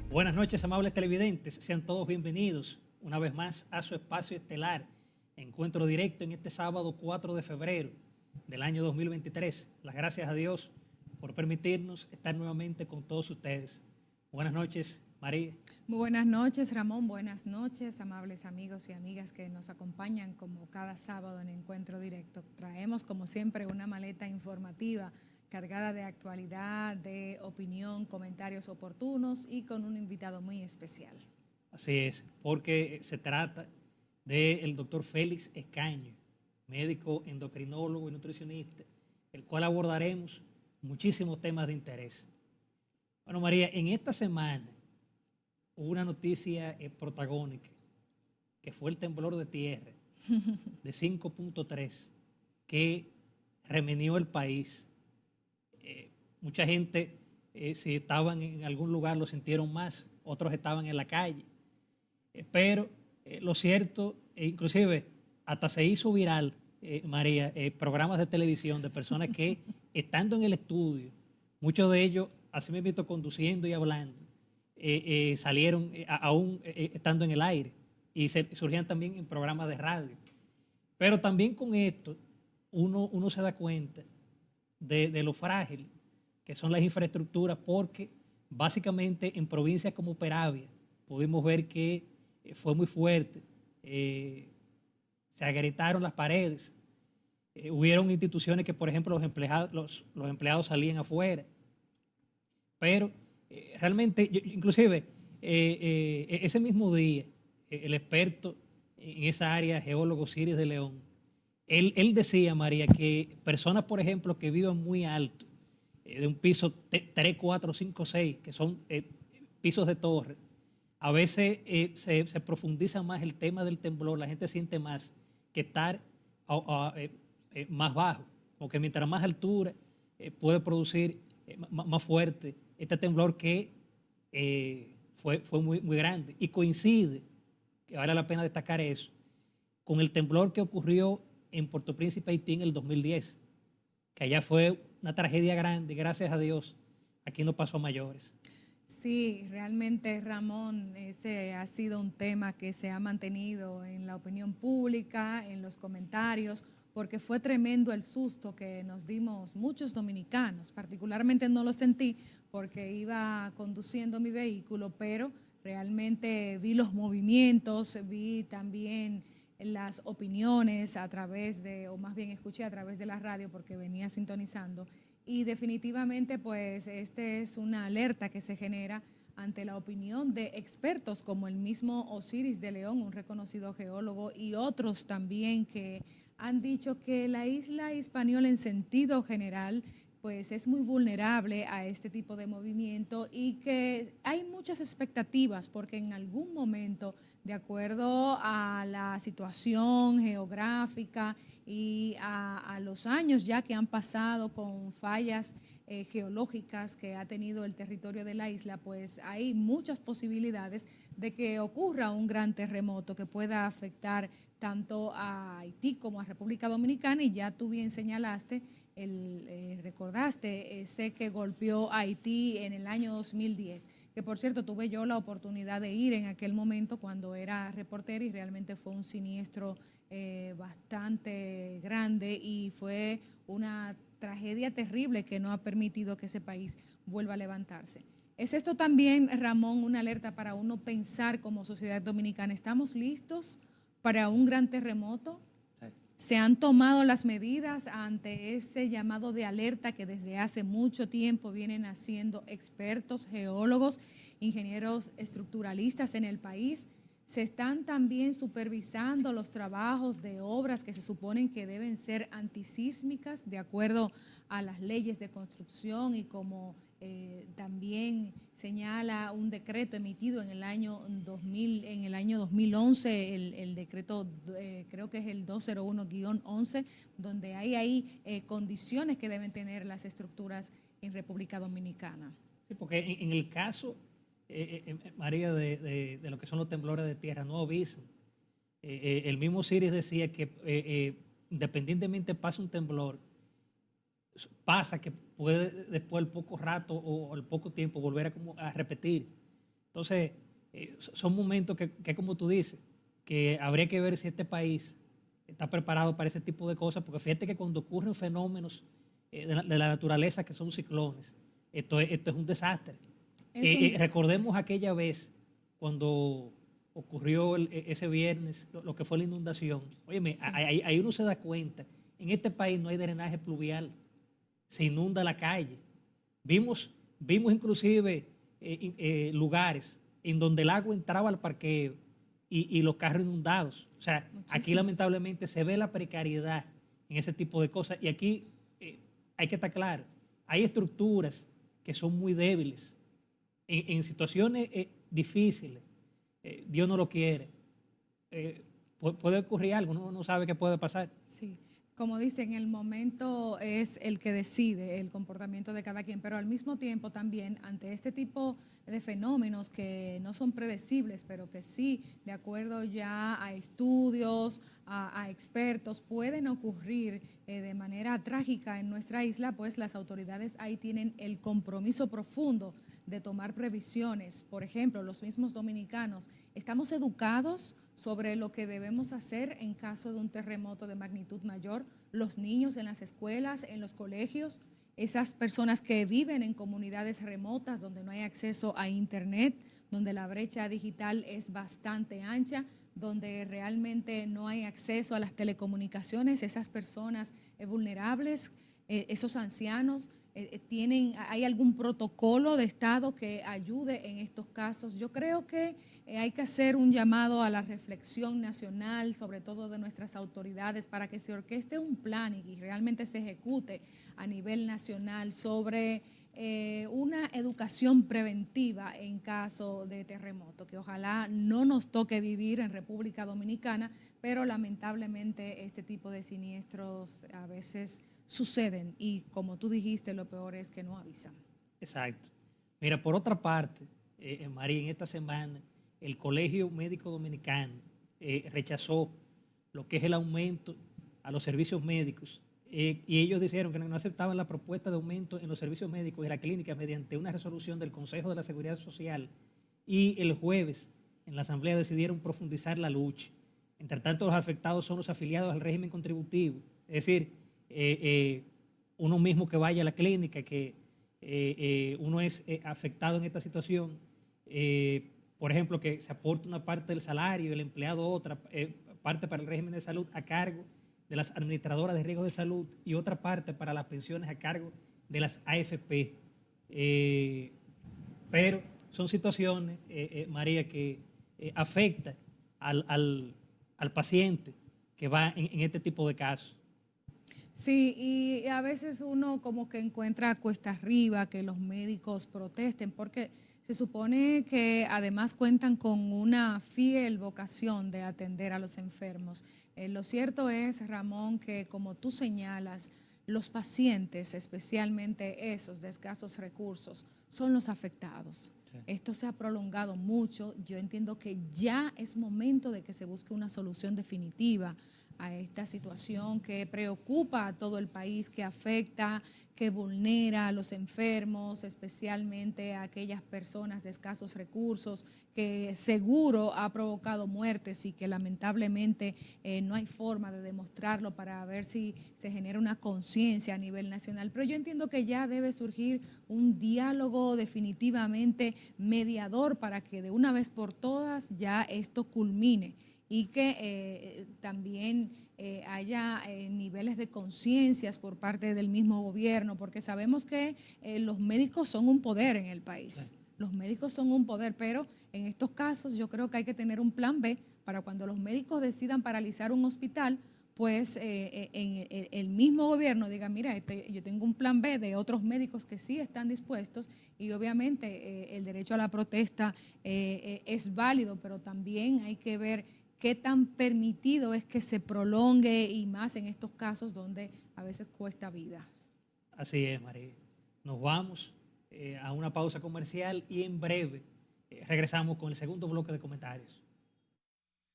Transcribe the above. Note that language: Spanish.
Buenas noches, amables televidentes. Sean todos bienvenidos una vez más a su espacio estelar, Encuentro Directo, en este sábado 4 de febrero del año 2023. Las gracias a Dios por permitirnos estar nuevamente con todos ustedes. Buenas noches, María. Muy buenas noches, Ramón. Buenas noches, amables amigos y amigas que nos acompañan como cada sábado en Encuentro Directo. Traemos, como siempre, una maleta informativa cargada de actualidad, de opinión, comentarios oportunos y con un invitado muy especial. Así es, porque se trata del doctor Félix Escaño, médico endocrinólogo y nutricionista, el cual abordaremos muchísimos temas de interés. Bueno, María, en esta semana hubo una noticia protagónica, que fue el temblor de tierra de 5.3, que remenió el país. Mucha gente, si estaban en algún lugar, lo sintieron más, otros estaban en la calle. Pero lo cierto, inclusive hasta se hizo viral, María, programas de televisión de personas que, estando en el estudio, muchos de ellos, así me invito conduciendo y hablando, salieron aún estando en el aire y surgían también en programas de radio. Pero también con esto uno se da cuenta de lo frágil que son las infraestructuras, porque básicamente en provincias como Peravia pudimos ver que fue muy fuerte, se agrietaron las paredes, hubieron instituciones que, por ejemplo, los empleados salían afuera, pero realmente, inclusive ese mismo día, el experto en esa área, geólogo Ciris de León, él decía, María, que personas, por ejemplo, que viven muy alto, de un piso 3, 4, 5, 6, que son pisos de torre, a veces se profundiza más el tema del temblor, la gente siente más que estar más bajo, porque mientras más altura puede producir más fuerte este temblor que fue muy, muy grande. Y coincide, que vale la pena destacar eso, con el temblor que ocurrió en Puerto Príncipe, Haití, en el 2010, que allá fue una tragedia grande, gracias a Dios, aquí no pasó a mayores. Sí, realmente, Ramón, ese ha sido un tema que se ha mantenido en la opinión pública, en los comentarios, porque fue tremendo el susto que nos dimos muchos dominicanos. Particularmente no lo sentí porque iba conduciendo mi vehículo, pero realmente vi los movimientos, vi también las opiniones a través de, o más bien escuché a través de la radio porque venía sintonizando, y definitivamente pues este es una alerta que se genera ante la opinión de expertos como el mismo Osiris de León, un reconocido geólogo, y otros también que han dicho que la isla Hispaniola en sentido general pues es muy vulnerable a este tipo de movimiento y que hay muchas expectativas porque en algún momento, de acuerdo a la situación geográfica y a los años ya que han pasado con fallas geológicas que ha tenido el territorio de la isla, pues hay muchas posibilidades de que ocurra un gran terremoto que pueda afectar tanto a Haití como a República Dominicana, y ya tú bien señalaste, recordaste ese que golpeó a Haití en el año 2010, que por cierto tuve yo la oportunidad de ir en aquel momento cuando era reportera y realmente fue un siniestro bastante grande y fue una tragedia terrible que no ha permitido que ese país vuelva a levantarse. ¿Es esto también, Ramón, una alerta para uno pensar como sociedad dominicana? ¿Estamos listos para un gran terremoto? ¿Se han tomado las medidas ante ese llamado de alerta que desde hace mucho tiempo vienen haciendo expertos, geólogos, ingenieros estructuralistas en el país? ¿Se están también supervisando los trabajos de obras que se suponen que deben ser antisísmicas de acuerdo a las leyes de construcción y como también señala un decreto emitido en el año 2000, en el año 2011, el decreto creo que es el 201-11, donde hay ahí condiciones que deben tener las estructuras en República Dominicana? Sí, porque en el caso, María, de lo que son los temblores de tierra, no avisan. El mismo Ciris decía que independientemente pase un temblor, pasa que puede después, al poco rato o al poco tiempo, volver a repetir. Entonces, son momentos que, como tú dices, que habría que ver si este país está preparado para ese tipo de cosas, porque fíjate que cuando ocurren fenómenos de la naturaleza que son ciclones, esto es un desastre. Es un desastre. Recordemos aquella vez cuando ocurrió ese viernes lo que fue la inundación. Óyeme, Sí. ahí uno se da cuenta, en este país no hay drenaje pluvial, se inunda la calle. Vimos inclusive lugares en donde el agua entraba al parqueo y los carros inundados. O sea, aquí Muchísimos. lamentablemente se ve la precariedad en ese tipo de cosas. Y aquí hay que estar claro, hay estructuras que son muy débiles. En situaciones difíciles, Dios no lo quiere, puede ocurrir algo, uno no sabe qué puede pasar. Sí, como dicen, el momento es el que decide el comportamiento de cada quien, pero al mismo tiempo también ante este tipo de fenómenos que no son predecibles, pero que sí, de acuerdo ya a estudios, a expertos, pueden ocurrir de manera trágica en nuestra isla, pues las autoridades ahí tienen el compromiso profundo de tomar previsiones. Por ejemplo, los mismos dominicanos, estamos educados sobre lo que debemos hacer en caso de un terremoto de magnitud mayor, los niños en las escuelas, en los colegios, esas personas que viven en comunidades remotas donde no hay acceso a internet, donde la brecha digital es bastante ancha, donde realmente no hay acceso a las telecomunicaciones, esas personas vulnerables, esos ancianos. ¿Hay algún protocolo de Estado que ayude en estos casos? Yo creo que hay que hacer un llamado a la reflexión nacional, sobre todo de nuestras autoridades, para que se orqueste un plan y realmente se ejecute a nivel nacional sobre una educación preventiva en caso de terremoto, que ojalá no nos toque vivir en República Dominicana, pero lamentablemente este tipo de siniestros a veces suceden y, como tú dijiste, lo peor es que no avisan. Exacto. Mira, por otra parte, María, en esta semana el Colegio Médico Dominicano rechazó lo que es el aumento a los servicios médicos y ellos dijeron que no aceptaban la propuesta de aumento en los servicios médicos y la clínica mediante una resolución del Consejo de la Seguridad Social, y el jueves en la Asamblea decidieron profundizar la lucha. Entre tanto, los afectados son los afiliados al régimen contributivo, es decir, uno mismo que vaya a la clínica, que uno es afectado en esta situación, por ejemplo, que se aporte una parte del salario, el empleado otra parte para el régimen de salud a cargo de las administradoras de riesgo de salud y otra parte para las pensiones a cargo de las AFP. Pero son situaciones, María, que afectan al paciente que va en este tipo de casos. Sí, y a veces uno como que encuentra cuesta arriba que los médicos protesten, porque se supone que además cuentan con una fiel vocación de atender a los enfermos. Lo cierto es, Ramón, que como tú señalas, los pacientes, especialmente esos de escasos recursos, son los afectados. Sí. Esto se ha prolongado mucho. Yo entiendo que ya es momento de que se busque una solución definitiva a esta situación que preocupa a todo el país, que afecta, que vulnera a los enfermos, especialmente a aquellas personas de escasos recursos, que seguro ha provocado muertes y que lamentablemente no hay forma de demostrarlo para ver si se genera una conciencia a nivel nacional. Pero yo entiendo que ya debe surgir un diálogo definitivamente mediador para que de una vez por todas ya esto culmine y que también haya niveles de conciencias por parte del mismo gobierno, porque sabemos que los médicos son un poder en el país. Los médicos son un poder, pero en estos casos yo creo que hay que tener un plan B para cuando los médicos decidan paralizar un hospital, pues el mismo gobierno diga, mira, yo tengo un plan B de otros médicos que sí están dispuestos, y obviamente el derecho a la protesta es válido, pero también hay que ver qué tan permitido es que se prolongue, y más en estos casos donde a veces cuesta vidas. Así es, María. Nos vamos a una pausa comercial y en breve regresamos con el segundo bloque de comentarios.